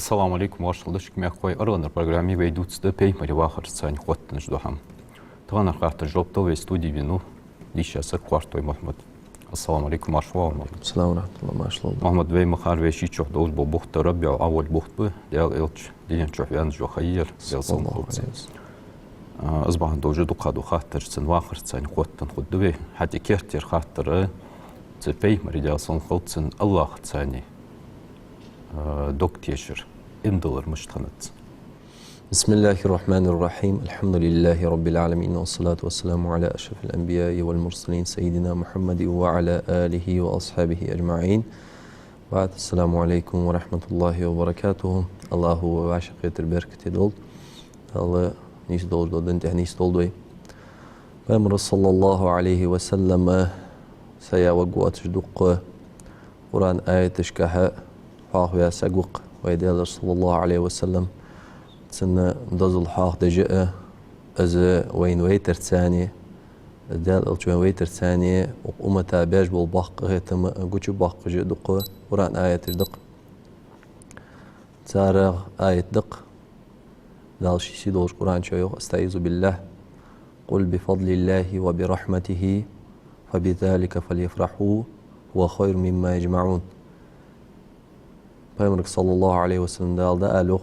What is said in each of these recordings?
Assalamu alaikum warahmatullahi wabarakatuh. Arana программе войдут с пеймари вахар цань хоттнж дохам. Тагана хата жопто в студии вину лиша са квартой Мохаммад. Ассаламу алейкум маршалла. Ассаламу алейкум маршалла. Мохаммад вей махар вей ши чох дол бо бухт рабби авал бухт бу дел илч дин чох ян жо хайер дел сон хот. Азбахан дол жду қаду хатар цан вахар цань хоттан худве хати кертер хатар ц пеймари дел сон хот цан Аллах цани. دوكتيشر اندلر مشتخنت. بسم الله الرحمن الرحيم. الحمد لله رب العالمين والصلاة والسلام على أشرف الأنبياء والمرسلين سيدنا محمد وعلى آله وأصحابه أجمعين. بعد السلام عليكم ورحمة الله وبركاته. الله هو عاشق البركة دول. الله نيس دول دول انت نيس دول دوي. بأمر صلى الله عليه وسلم سيوجوات شدق قرآن آية تشكها حاخ يا سقوق ويدل صلى الله عليه وسلم سنة دزل حاخ دجأ از وين ويتر ثاني دال الجوين ويتر ثاني وقومتا باج بالباق هتم قوتش باق دق قرآن آية دق تارغ آية دق دال شي سيدوش قرآن شويخ استعيذ بالله قل بفضل الله وبرحمته فبذلك فليفرحوا هو خير مما يجمعون. Peygamber sallallahu aleyhi ve sellem dalda aluq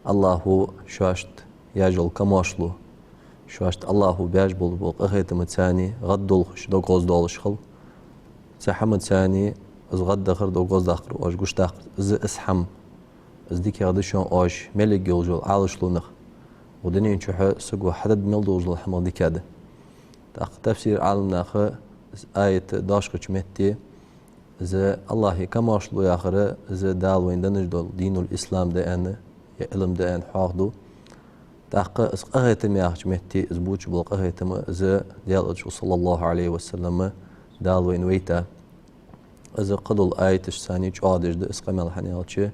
Allahu şaşt yajol kamaşlu şaşt Allahu baj bol bol qahaytım tsani gaddol xush do qoz dol shkhal sahamat tsani az gad dakhir do qoz dakhir oj gush dakhir iz isham iz dik yagda shon oj melig yoljol alishlunig ودنين شو سقوا حدد ملدوز الحمد دكاده تفسير عالمنا خ آية داشق متي إذا الله كما شلو ياخر إذا دال وين دنجدل دين الإسلام ده أنا علم ده أنا حاضو تحق أغيتم ياخش مهتي إزبوش بلق أغيتم إذا ديال صلى الله عليه وسلم دال وين ويتا إذا قدل آية الثانية عادش ده إسقامل حنيالشي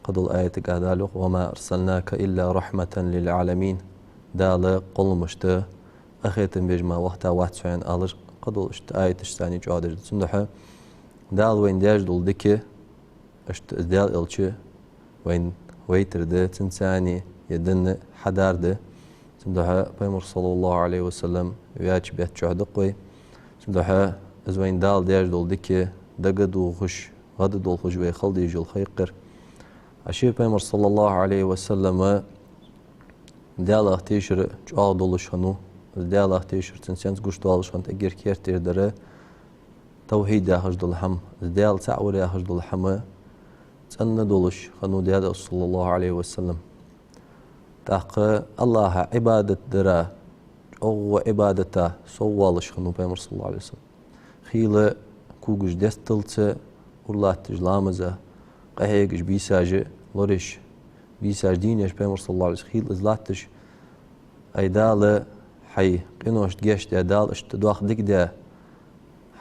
قدل آية قادالوخ وما أرسلناك إلا رحمة للعالمين دال قل مشتا أغيتم بيجما وقتا واتسعين ألر قدل آية الثانية عادش ده سندحة دال وين داج دول دكي اشت دال الشي وين ويتر ده تنساني يدن حدار ده سمدها بيمر صلى الله عليه وسلم وياج بيت شهد قوي سمدها از وين دال داج دول دكي دقدو خش غد دول خش وي خلدي جل خيقر اشي بيمر صلى الله عليه وسلم دال اختيشر جاء دولش هنو دال اختيشر تنسانس قش دولش هنت اجر كيرتر دره توحيد يا هجد الحم ديال تعور يا هجد الحم تسن دولش خنو ديال صلى الله عليه وسلم تحق الله عبادة درا أو عبادته سوالش خنو بيمر صلى الله عليه وسلم خيل كوجش دستلت والله تجلامزه قهيجش بيساج لورش بيساج دينش بيمر صلى الله عليه وسلم خيل إزلاتش أيدال حي قنوش جيش دال اشتدواخ ديك ده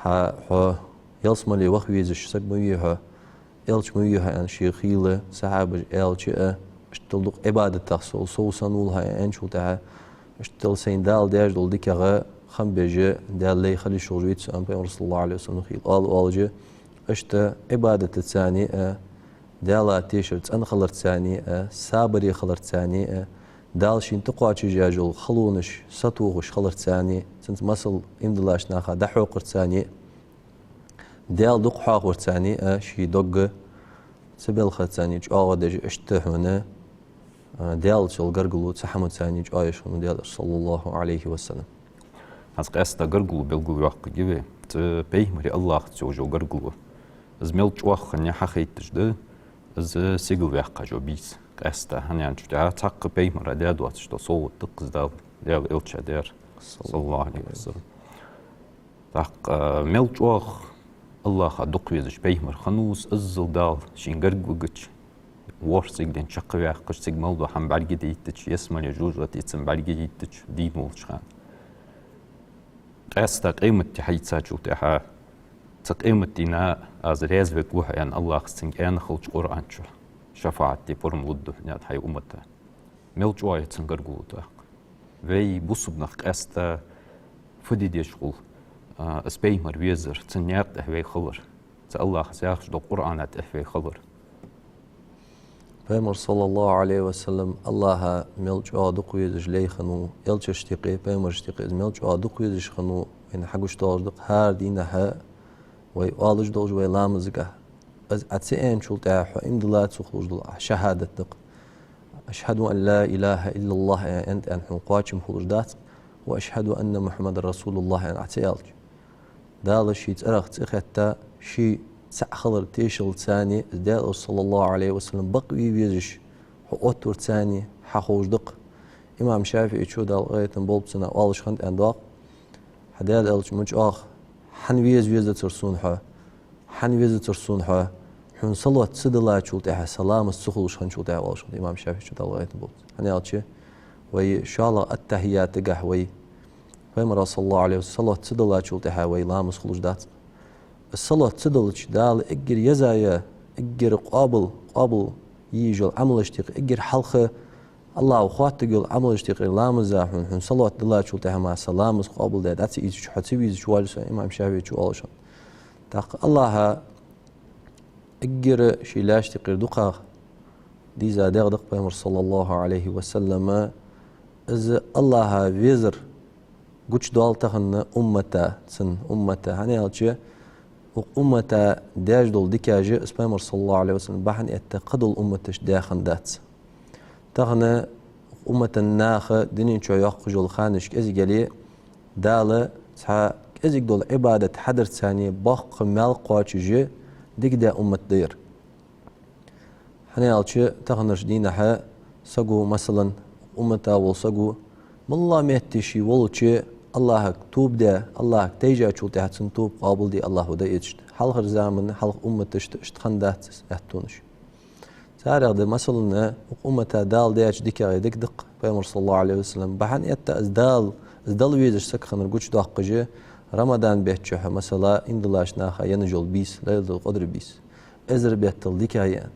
ها يلسملي وخويزش سق ميها إلش ميها أن شيخيلة سحابج إلش اشتلدق عبادة تحصل صوصنولها أن شو تها اشتل سين دال داج دول دكها خم بيجي دال لي خلي شرويت أن بيمر صلى الله عليه وسلم خيل آلجي اشت عبادة الثاني دال تيشرت أن خلرت ثاني سابري خلرت ثاني دال شين تقواتش جاجل خلونش سطوغش خلرت ثاني سنت مسل إمدلاش ناخا دحوق ثاني دال دق حاق ثاني شي دق سبل خت ثاني جاوا دج اشتهنا دال شل غرغلو تحمد ثاني جايش من دال صلى الله عليه وسلم هاس قاستا غرغلو بلغو واق جيبه ت بيمري الله تجو غرغلو زميل جواخ ني حخيتش ده از سيغل واق جو بيس قاستا هنيان جدا تاق بيمرا داد واتش دو سو دقز دال دال الچا دير صلى الله عليه وسلم تاق ميل جواخ الله دق ويزش بيمر خنوس ازل دال شين غرغوغچ ورسيگ دين چق واق سيگ مالدو هم برگي ديتچ يسمل جوجات يتسم برگي ديتچ دين ولچخان قاستا قيمت حيتسا جوتها تقيمتنا از ريز وقوها يعني الله سنگ ان خلچ قران چو شفاعتي فرم ود نيات هاي امته ميل جواي تنغرغوتا وي بوسبنخ قاستا فدي ديشغل اسبيمر ويزر تنيات هوي خبر الله سياخش دو قرآنات أحوي خبر پیامبر صلی الله علیه و سلم الله ملج آدق ویزش لیخنو یلچ اشتقی پیامبر اشتقی ملج آدق ویزش خنو این حقش داشت هر دینه ها وی آلج داشت وی لامزگه از عتیان شلت ح امدلات سخرج دل شهادة دق أشهد أن لا إله إلا الله أنت أن حقاچم خلجدات وأشهد أن محمد رسول الله أن عتيالج دال شيء ترخت إختا شيء سأخلر تيشل ثاني دال صلى الله عليه وسلم بقي بيزش حقوتور ثاني حخوج دق إمام شافعي شو دال غاية بولبسنا والش خند أنداق حدال ألش مج آخ حن ويز ترسون حن ويز ترسون حن صلوات صدلا شلتها سلام السخول شن شلتها والش إمام شافعي شو دال غاية بولبس هني ألشي وي شاء التحيات قهوي فيما صلى الله عليه وسلم صلوات صدلا شلتها وي لامس خلوج دات الصلاة صدلش دال اجر يزايا اجر قابل يجول عمل اشتيق اجر حلقه الله وخوات تقول عمل اشتيق لامزا حن صلوات دلا شلتها مع سلام قابل ده دات ايش حتسوي شوالس امام شافعي شو قالش تاق الله اجر شي لا اشتيق دقه دي زاد دق بامر صلى الله عليه وسلم از الله وزر قوش دالتهن أمته هني هالشيء وأمته داج دول دكاجي اسمه صلى الله عليه وسلم بحن يتقدل أمتش داخن دات تغنى أمة الناخ دينين شو يخرجوا الخانش كذي قالي دالة سا كذي دول عبادة حدر ثانية بق مال قاتشجي ديك دا أمة دير هني هالشيء تغنش دينها سقو مثلا أمته وسقو والله مهتشي والشيء الله توب ده الله تيجا شو تحسن توب قابل دي الله وده يجد حلق زمن حلق أمة اشتخندات يحتونش سارع ده مثلا أمة دال ده يجدك يدك دق بيمر صلى الله عليه وسلم بحن يتا ازدال ويزش سكخن رجوش دقجة رمضان بيتشوها مثلا إن دلاش ناخا ينجل بيس ليلة القدر بيس ازر بيتل ديك هيان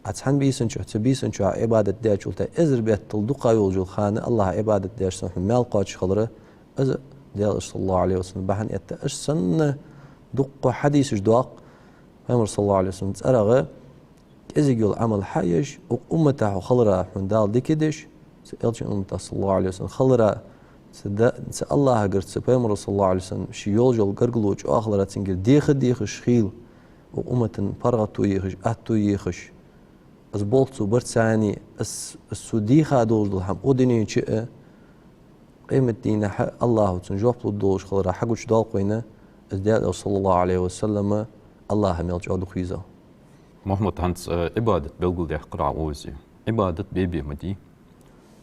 عتحن بيسن شو عبادة ده شلته ازر بيتل دقا يولجل خانة الله عبادة ده سنح مال قاتش خلره از ديال صلى الله عليه وسلم بحن يتا اش سن دق حديث دق امر صلى الله عليه وسلم تسرغ ازي يقول عمل حيش وامته خلره من دال ديكدش سالش امته صلى الله عليه وسلم خلره سد الله قرت امر صلى الله عليه وسلم شي يولجل قرقلوج اخلره تنقل ديخ شخيل وامه فرغتو يخش اتو يخش از بولتو برت ثاني السوديخه دول الحم ودني شيء قيمة دينا الله تنجوب الدوش خلرا حقوش دال قوينا ازداد صلى الله عليه وسلم الله ميلج عدو خيزا محمد هانس عبادة بلغل دي قرع ووزي عبادة بيبي مدي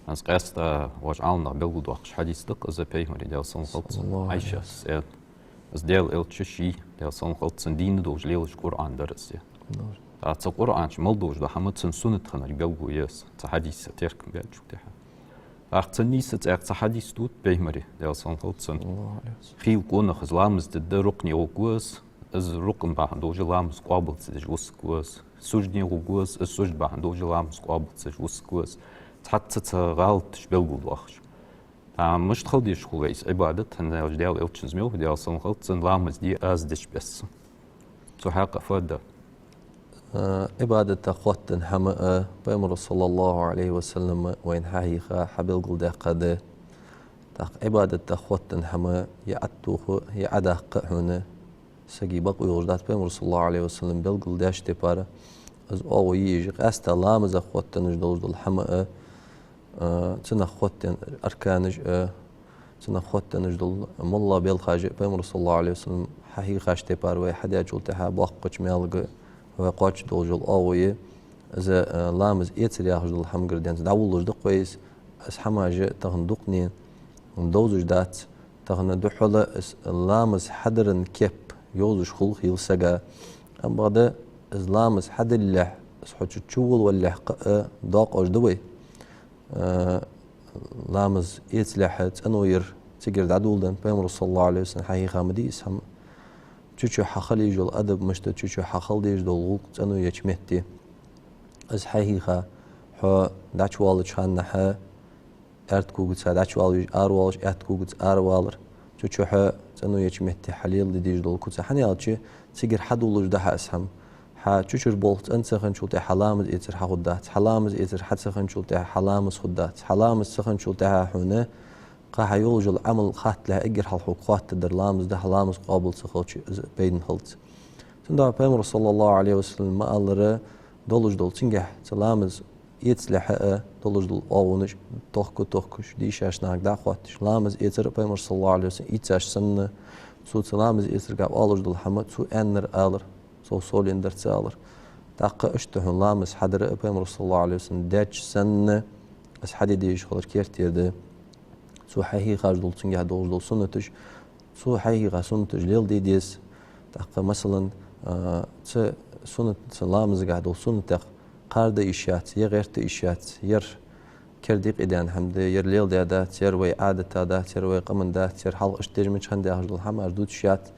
هانس قاستا واش عالنا بلغل دوخش حديث دق ازا بيهمري ديال صلى الله عليه عايشة سيد از ديال التششي ديال صلى الله عليه وسلم دين دوش ليلش قرآن درس تا قرآن شمال دوش دا حمد سنة خنر بلغو يس تا حديث تيركم بيال شو تيها أختنيست أخت حديث دوت بيمري ديال صلى الله عليه وسلم خيل كون خزلامز دد ركني وقوس از ركن بعندوج لامز قابل تدج وسكوس سجني وقوس السجد بعندوج لامز قابل تدج وسكوس حتى تغالط شبلغو واخش مش تخلدي شخويس عبادة هن ديال التشنز ميل ديال صلى الله عليه وسلم لامز دي از دش بس سو حق فدا عبادة قوة حماء بأمر صلى الله عليه وسلم وين حقيقة حبل قل دقادة عبادة قوة حماء يعتوه يعدق هنا سجي بقى وجدات بأمر صلى الله عليه وسلم بلقل داش تبارة از أو يجي قاست لامز قوة نجدوج الحماء تنا قوة أركانج تنا قوة نجدل ملا بالخاج بأمر صلى الله عليه وسلم حقيقة تبارة ويحدا جلتها باقش مالق وقاش دوجل أويه إذا لامز يتسري أخذ الحم قردين داولج دقويس أس حماجة تغندقني ندوزج دات تغندحلة لامز حدرن كيب يوزج خلق يلسجا أم بعد إز لامز حدر اللح سحوش تشول واللحق داق أجدوي لامز يتسلحت أنوير تجر دعولدن بأمر صلى الله عليه وسلم حقيقة مديس هم تشو حخل يجول أدب مشت تشو حخل يجول غوق تنو يجمتي از حقيقة حو داش والج خان ح أرد كوجت داش والج والج أرد كوجت والر تشو حو تنو يجمتي حليل ديجول كوت حني ألشي تجر حد ولج ده اسهم تشوشر بولت أنت سخن شلته حلامز إتر حخدات حلامز إتر حد سخن شلته حلامز خدات حلامز سخن شلته حونه قاح يولج العمل خات له إجر حلقات تدر لامز ده حلامز قابل سخلش بين خلت تندع بيمر صلى الله عليه وسلم ما ألره دولج دول تنجح سلامز يتصلح دولج دول أونش توخكش ديش عشان دا خواتش لامز إتر بيمر صلى الله عليه وسلم يتساش سنة سو سلامز إتر قاب أولج دول حمد سو أنر ألر سو سولين در تالر دقة اشتهن لامز حدر بيمر صلى الله عليه وسلم داتش سنة أس حدي ديش خلر كيرتير ده سو حيهي خارج دول تنجح دولج دول سنتش سو حيهي غا سنتش ليل دي ديس دقة مثلا سنة سلامز قاعد وسنة قارد إشات غير إشات كرديق إدان حمد ليل دات وي عادة دات وي قمن دات حلق اشتج من شان داخل الحم أردود شات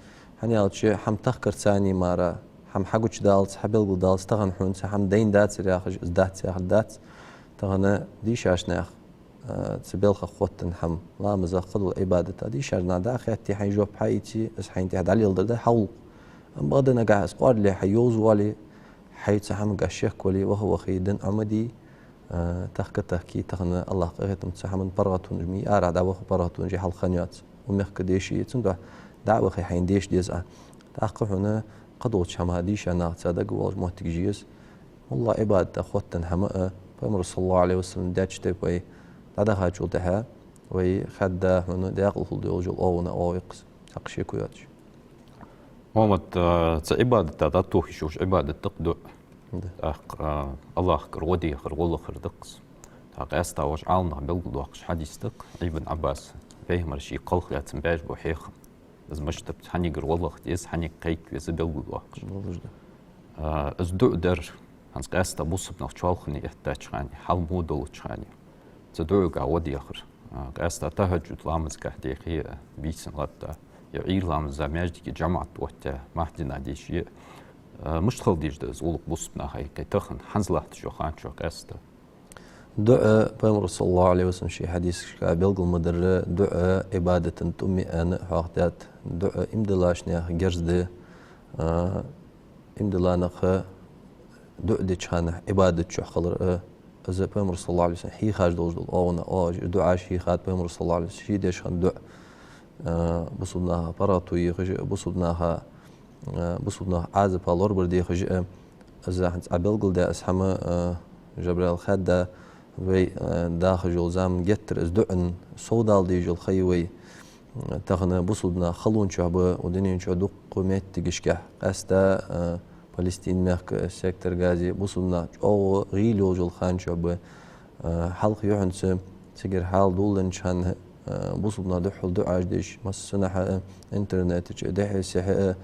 هني على شيء حم تخكر ثاني مرة حم حقوش دالس حبيل دالس تغن حون حم دين دات رياخج دات ياخد دات تغن ديش عشناخ تبيل خوتن حم لامز قدو عبادة ديش عشنا داخل تي حين جوب حيتي اس حين تحت علي الدر حول بغدنا قاعد اسقار لي حيوز ولي حيت حم قاشيك ولي وهو خيدن عمدي تحكي تغن الله قيت متسحمن برغتون جمي ارع دعوه برغتون جي حل خنيات ومخك ديشي تندع دعوه خي حين ديش ديزا تحقق هنا قدوة شم هاديش أنا تصدق والله ما تجيز والله عبادة خوتن حماء فأمر صلى الله عليه وسلم داتش تبوي هذا خاجل تها وي خدا هنا داخل في الجول أونا أويقس تقشي كوياتش محمد عبادة تاتوه شوش عبادة تقدو الله خير ودي خير والله خير دقس تاقاستا واش عالنا بلغ واقش حديث دق ابن عباس فيه مرشي قلق ياتم باج بوحيخ از مشتبت حني قر والله خديس حني قيك ويز بلغ واقش از دو در هنس قاستا بوصب نخ شوالخني احتاج خاني حال مودل خاني تدو قا ودي خير قاستا تهجد لامز كهديخي بيسن غدا يعير لامز ماجدي جماعة وقتها مهدنا ديشي مشتغل ديش داز ولق بوصبنا هاي كي تخن حنزلة شو خان شو قاستا دعاء بأمر صلى الله عليه وسلم شي حديث بيلقى المدر دعاء عبادة تمي أنا حاقدات دعاء إمدلاش نيا جرزد إمدلانخ دعاء ديشان عبادة شو خلر إذا بأمر صلى الله عليه وسلم هي خارج دوز دول أونا دعاء شي خات بأمر صلى الله عليه وسلم شي ديشان دعاء بصدناها براتوي بصدناها عازب هالور بردي خج إذا حنت عبيلقل ده أسحمه جبريل خدا وي داخل جول زام جتر ازدعن صودال دي جول خيوي تغنى بصدنا خلون شعبه ودنيا شو دق قومت تجشكه قاستا فلسطين ماك سيكتر غازي بصدنا او غيلو جول خان شعبه حلق يعنس سجر حال دولن شان بصدنا دحول دعاج ديش مسنح انترنت دحي سح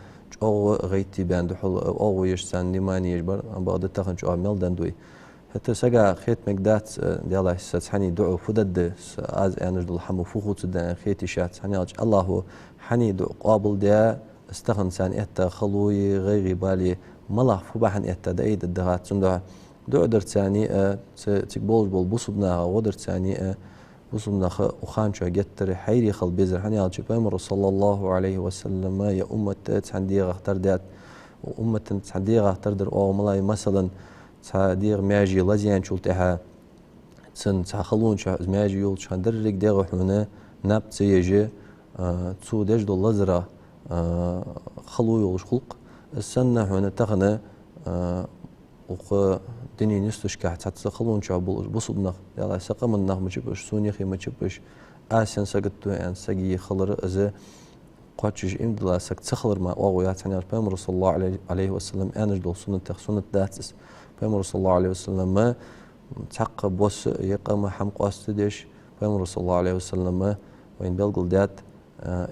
او غيتي بان دحول او يشسان لماني يجبر بعد تخن شو عمل دندوي حتى سجى خيت مقدات ديالله حني دعو فدد از انرد الحمو فوخوت دان خيتي شات حني الله حني دعو قابل ده استغن سان اتا خلوي غير بالي ملح فبحن اتا دايد الدغات سندع دعو درت ثاني تقبول بول بوصبنا ودرت ثاني بوصبنا وخان شو جتر حيري خل بيزر حني بامر صلى الله عليه وسلم يا امه تحدي اختار دات وامه تحدي اختار در او ملاي مثلا صاديق ماجي لازيان شلتها سن تخلون شو ماجي يول شان درك دغه هنا نبت سيجي تو دج دول لزرا خلو يول خلق السنه هنا تغنى وق دني نستش كحت تخلون شو بصدنا يلا سقم النغ ما تشبش سوني خي ما تشبش اسن سقط ان سقي خلر از قاتش امدلا سك تخلر ما اويات يعني بامر صلى الله عليه وسلم انج دول سنه داتس بامر صلى الله عليه وسلم ما تحقق بوس يقام حم قاستدش بامر صلى الله عليه وسلم ما وين بلقل دات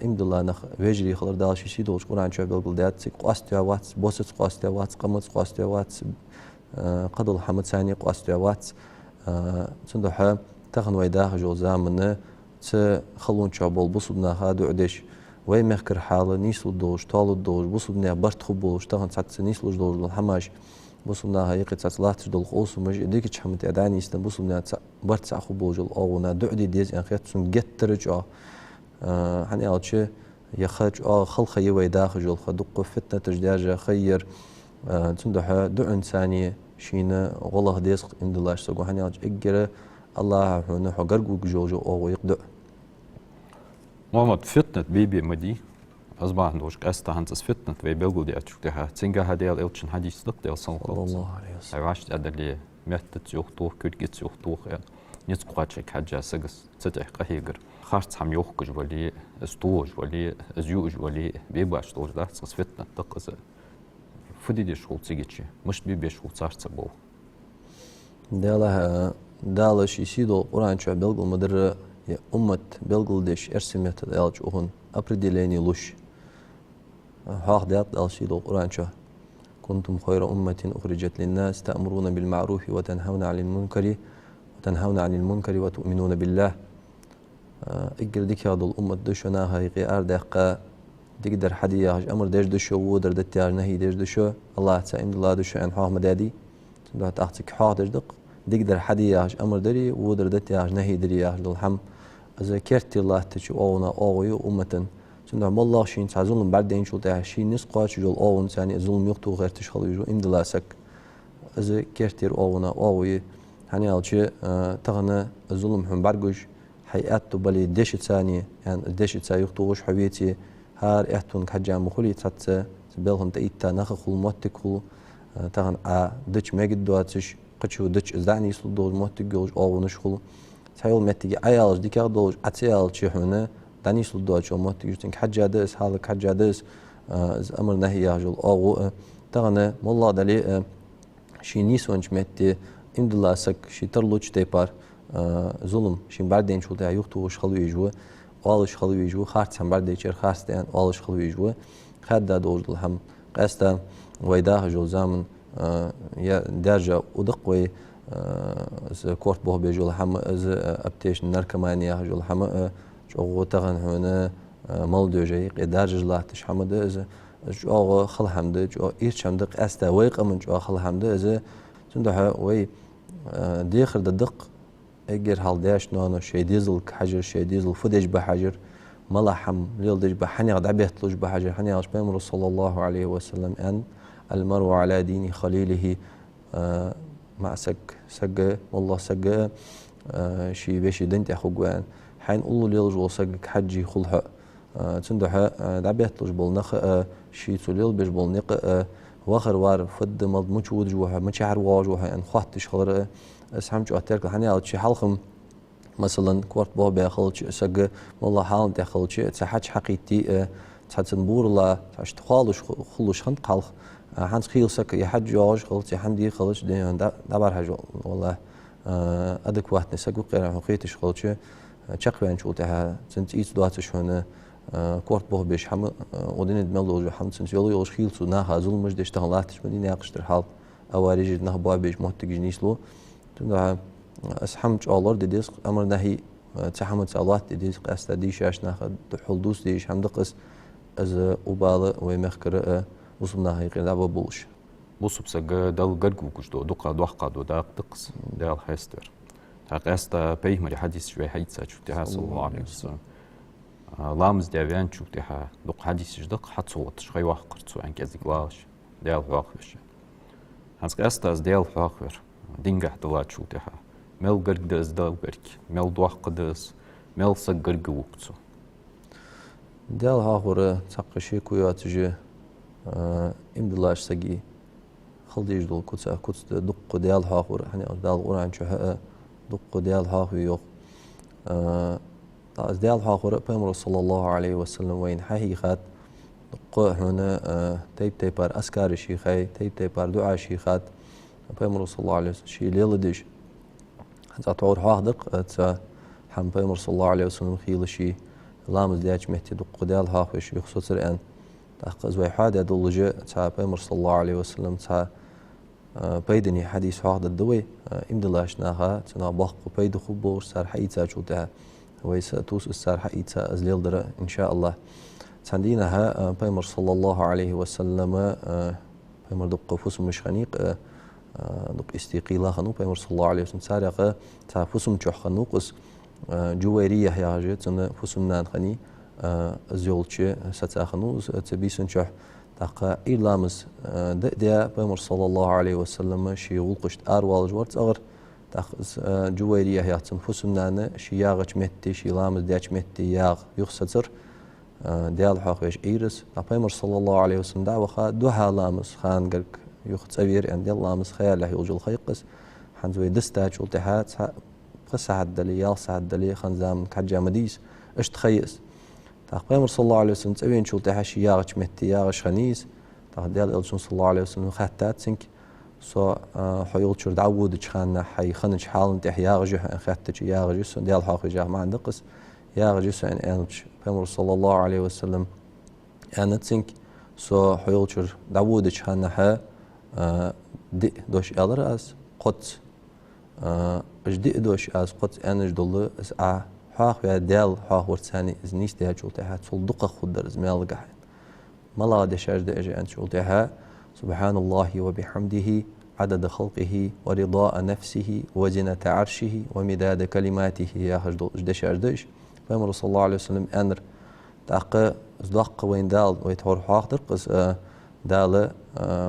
امدلا نخ وجري خلر دالش شي دوش قران شو بلقل دات قاستيا وات بوس قاستيا وات قمت قاستيا وات قدل حمد ثاني قاستيا وات صندوق تخن ويداخ جو زامن خلون شابول بوصدنا هادو عدش وي مخكر حاله نيسلو دوش طالو دوش بوصدنا برت خبوش تخن سات نيسلو دوش الحماش بوصلنا هاي قصة صلاة دول خوص ومج ديك تشحمت أداني استن بوصلنا برت ساخو بوجل أو نا دعدي ديز إن خيات سن جترج حني أقول شيء يخرج خل خي ويداخل جل خدق فتنة تجداج خير تندح دعن ثانية شينا والله ديسق إن الله سجوا هني أجر الله هنا حجرجو جوجو أو يقدر محمد فتنة بيبي مدي أصبح عندوش قصة هنتس فتنة في بلغو دي أتشوتها تنجا هدي الإلتشن حديث دق دي صلى الله عليه وسلم عاشت أدلي مهتت يوختوه كرجت يوختوه نتقوات شك حاجة سجس تتح قهيجر خارت هم يوخج ولي استوج ولي أزيوج ولي بيباش توج ده تص فتنة تقص فدي دي شغل تيجي مش بيبي شغل صار تبوه دالش يسيدو قرآن شو بلغو مدر يا أمة بلغو ديش أرسمت دالش أهون أبرديليني لوش هاخ ديات دالشيدو قرآن شو كنتم خير أمة أخرجت للناس تأمرون بالمعروف وتنهون عن المنكر وتؤمنون بالله اقر ديك هذا الأمة دشنا هاي غير دقة تقدر حديا أمر ديش دشو ودر دتيار نهي ديش دشو الله تعالى الله دشو عن حاه مدادي تندو تأخذك حاه دش دق تقدر حديا أمر دري ودر دتيار نهي دري للحم إذا كرت الله تشو أونا أوي أمة تندو والله شين تعزون بعدين شو تعشين نسقى شو الأون ثاني ظلم يقطو غير تشخلو يجو إن الله سك إذا كرتير أونا أوي هني ألشي تغنى الظلم هم برجوش حياته بلي دش ثانية يعني دش ثانية يقطوش حبيتي هار إحتون كحجة مخولي تحت بيلهم تأيتا نخخل موتكل تغن دش مجد دواتش قتشو دش زعني يسلو موتكل أو نشخل تحيل متجي عيالش ديك أخدوش عتيال شيء هنا داني يسلو دواتش موتكل تنك حجة دس هذا حجة دس أمر نهي يجول أو تغن والله دلي شي نيسونش متي إن الله سك شي ترلوش تيبار ظلم شين بعدين شو ده يختوش خلو يجوا والش خلو يجوا خارت هم بعد يشير خاستين والش خلو يجوا خد ده دوج الهم قاستا ويداه جو زمن يا درجة ودقوي كورت به بيجول هم از ابتيش نركمانيا جو هم جو تغن هنا مال دوجي درجة الله تش حمد از جو خل حمد جو إيش حمد قاستا ويق من جو خل حمد از تندح وي ديخر الدق اجر هالداش نانو شي ديزل حجر شي ديزل فدج بحجر ملحم ليلدج بحني قد عبيت لج بحجر حني عاش بيمر صلى الله عليه وسلم ان المرء على دين خليله مع سج والله سج شي بيشي دنت اخوان حين قولوا ليلج وسج حجي خلها تندح عبيت لج بالنخ شي تليل بيج بالنق واخر وار فد مض مچود جوها مچعر واجوها ان خاطش خلر اسهم جو اترك هني على شي حلقم مثلا كورت بو بياخلش سق والله حال انت خلش تحج حقيقتي تحتنبور لا تاش خالش خلش خند قال هانس خيل سك يحج جوج خلت حمدي خلش دبر حاجه والله ادك وقت نسق قرا حقيقتش خلش تشقبان شو تها سنت ايت دواتش هنا كورت بو بيش حم ودين دملو حم سنت يولو خيل سو نا هازل مش دشتغلاتش بدي ناقشتر حال اوارج نه بو بيش محتاج نيسلو تندها اسحمت الله ديس امر نهي تحمل صلاه ديس استدي شاش ناخذ حلدوس ديش هم دقس از وبال ومخكر وصلنا هي قلنا بولش بص بسجى دل جرجو كشدو دقة دوحقة دو داق دقس دال هستر هقاستا بيه مري حديث شوي حيتسا شفتها صلى الله عليه وسلم لامز ديفان شفتها دق حديث دق حد صوت شوي وحقرت سو انك ازيقلاش دال واخش هنسقاستا از دال واخر دينجا دلات شفتها مل جرج دز دال جرج مل دوحقة دز مل سجر جوكتو دال هاخور تقشي كوياتجي امدلاش سجي خلديج دول كوتس دق ديال هاخور يعني دال قران شو دق ديال هاخو يوق تاز ديال هاخور بيمر صلى الله عليه وسلم وين حقيقات دق هنا تيب بار اسكار شيخاي تيب بار دعاء شيخات بيمر صلى الله عليه وسلم شي ليلدش حتى تعور هاخدق تا حم بيمر صلى الله عليه وسلم خيل شي لامز دياش مهتي دق ديال هاخو شي خصوصا الان تأخذ وحادة دولجة تا بيمر صلى الله عليه وسلم تا بيدني حديث هذا الدوي إمدلاش ناها تنا باق بيد خبور سار حيتا شوتها ويساتوس السار حيتا أزليل درا إن شاء الله تندينها بيمر صلى الله عليه وسلم بيمر دق فسم مش خنيق دق استيقيلا خنو بيمر صلى الله عليه وسلم سارق تا فسم جح خنوقس جويرية هياجت تنا فسم نان خني زيولتش ستاخنو تبيسن شح تاق إيلامز دأ بمر صلى الله عليه وسلم شي ولقشت أروال جورت أغر تاق جويرية ياتم فسمنا شي ياغش متي شي لامز دياش متي ياغ يخسر ديال حاقش إيرس بمر صلى الله عليه وسلم دعوة خا دوها لامز خان قرك يخت أبير عند لامز خياله يوجل خيقس حنزوي دستاج والتحات سعد دلي يال سعد دلي خنزام كحجة مديس اشتخيس تقبل صلى الله عليه وسلم تبين شو تحشي ياغش متي ياغش خنيس تقديال إلشون صلى الله عليه وسلم خاتات سنك سو حيول شر دعود خان حي خنج حال تح ياغج خاتت ياغج سو ديال حاق جاه ما عندقس ياغج سو ان إلش بمر صلى الله عليه وسلم أنا تسنك سو حيول شر دعود خان ح دي دوش ألراس قط اجدي دوش از قط انج دول اس ا حاق يا دال حاق ورتاني از نيش ديها شولتها صدق خدر از مال قح ملا دشاج دجا ان شولتها سبحان الله وبحمده عدد خلقه ورضاء نفسه وزنة عرشه ومداد كلماته يا هجدول دشاج دش بامر صلى الله عليه وسلم انر تاق زدق وين دال ويتور حاق درقس دال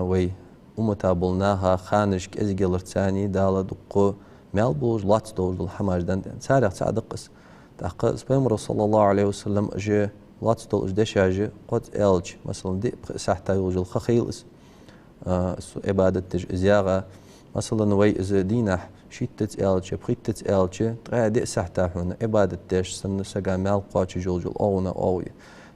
وي ومتابلناها خانش كأزجل رتاني دالة دقو مال بوج لاتس دوج الحماج دندن سارع تعدقس تقص بيمر صلى الله عليه وسلم أجي لاتس دوج دشاجة قد إلج مثلا دي سحتا يوج الخخيلس عبادة تج زيارة مثلا وي إذا دينح شيتت إلج بخيتت إلج ترى دي سحتا هنا عبادة تج سن سجا مال قاتش جوج الأونا أوي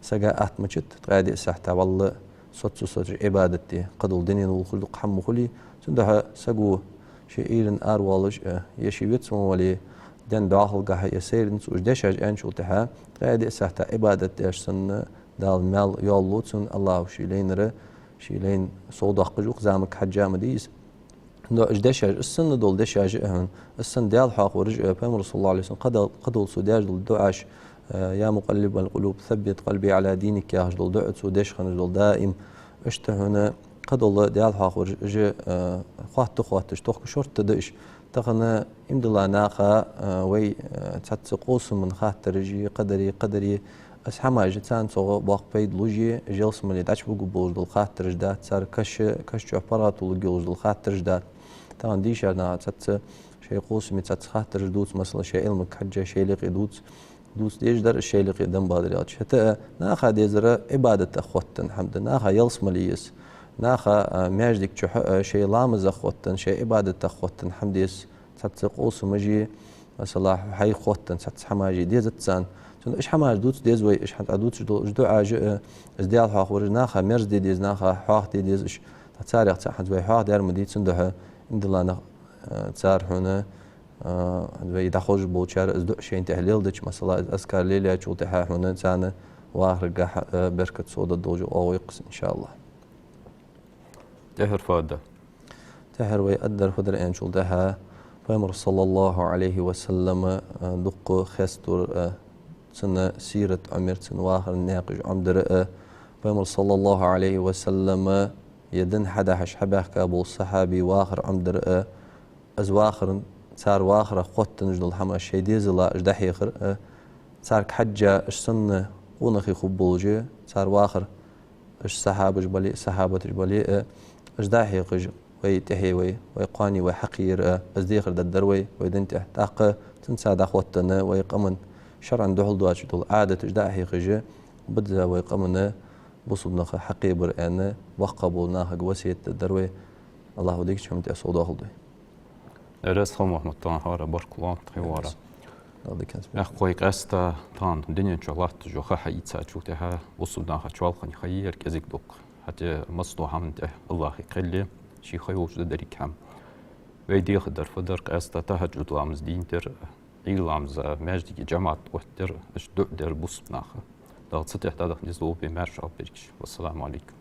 سجا أتمشت ترى دي سحتا والله صوت عبادتي قدول دنيا والخلق حم خلي سندها سجو شيئين أروالج يشيبت سمولي دن داخل جاه يسير نسوج دشاج أنشل تها قاعد سحت عبادتي أشسن دال مال يالله سن الله شيلين ر شيلين صودق جوق زامك حجة مديس نو دشاج السن دول دشاج هن السن دال حاق ورجع بأمر صلى الله عليه وسلم قدول سوداج دول دعاش يا مقلب القلوب ثبت قلبي على دينك يا هجدول دعت سودش خنجدول دائم اشتهنا قد الله ديال حاخر جي خواتش توخ شورت تدش تغنى امد الله ناخا وي تتقوس من خاطر جي قدري اسحما جتان صو باق بيد لوجي جلس من داش بو بوز دول خاطر جدات صار كش عبارات ولجوز دول خاطر جدات طبعا ديش انا تت شي قوس مي تت خاطر دوت مثلا شي علمك حجه شي لقي دوس ديش در الشيء اللي قدام بادريات حتى ناخا ديزر عبادة أخوتن حمد ناخا يلص مليس ناخا ماجدك شيء لامز أخوتن شيء عبادة أخوتن حمديس تتقوس مجي مثلا حي أخوتن تتحماجي ديزت سان إيش حماج دوت ديز وي إيش حد دوت جدو عاج إزديال حاخور ناخا مرز ديز ناخا حاخ ديز إيش تتسارع تحت وي حاخ دار مديت سندها عند الله تسار هنا وی دخوش بوچار از دو شین تحلیل دچ مثلا از کار لیلی چول تها هنن سانه واخر بركة صودا دوجو أويقس إن شاء الله. تهر فاده. تهر ويقدر فدر إن شول تها فيمر صلى الله عليه وسلم دق خستر سنة سيرة عمر سن واخر ناقش عمدر فيمر صلى الله عليه وسلم يدن حدا حش حبه كابو الصحابي واخر عمدر از واخر صار واخر قوت نجد حما الشيء ديزلا اجدح يخر صار حجة السنة ونخي خبوجي صار واخر اش صحابة جبلي صحابة جبلي اجدح يخج ويتحي ويقاني وحقير ازديخر ددروي ويدنتح تاق تنسى دخوتنا ويقمن شرعا دحل دواتش دول عادة اجدح يخج بدزا ويقمن بصدنا حقي برأنا وقبولناها قوسية الدروي الله وديك شمت أسود أخلدي Res خمو محمد هارا بارك الله تخيوارا. أخوي قاستا تان الدنيا شغلات جو خا يتساعد شو تها وصلنا خشوال خني خير كزيك دوق حتى مصلوح من ده الله يقلي شي خيوش دري كام. ويدي خدر فدر قاستا تهجد لامز دين تر إيلامز ماجدي جماعة وتر إيش در بوسناخ. ضغط ستة تدخل نزلوا بمرش أو بريكش والسلام عليكم.